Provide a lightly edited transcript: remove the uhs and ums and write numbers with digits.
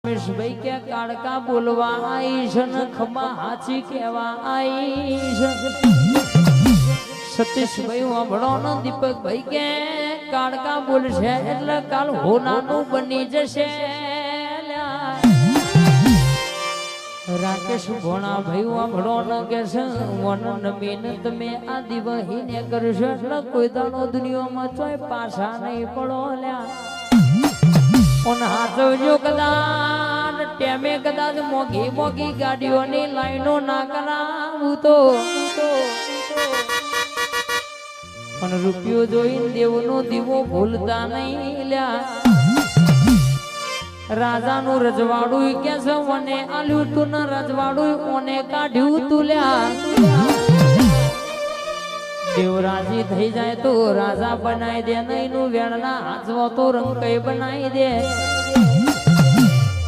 રમેશભાઈ કે કાળકા બોલવા આઈશ ને ખમા હાચી કેવા આઈશ સતીશભાઈ વાંભળો ને દીપકભાઈ કે કાળકા બોલશે એટલે કાલ હોનાનું બની જશે રાકેશ ભોણા ભાઈ વાંભળો ને કે છે વન નમીન તમે આ દિવહી ને કરશો એટલે કોઈ દાડો દુનિયામાં ચોય પાછા નહીં પડો લ્યા ઓન હાથવજો કદાચ ટેમે કદાચ મોગી મોગી ગાડીઓની લાઈનો ના કરાવું તો પણ રૂપિયો જોઈને દેવનો દીવો ભૂલતા નહીં લ્યા રાજાનું રજવાડું કે છે મને આલ્યું તું ને રજવાડું ઓને કાઢ્યું તું લ્યા દેવરાજી થઈ જાય તો રાજા બનાવી દે નહીં નું વેણના હાથવો તો રંગ કઈ બનાવી દે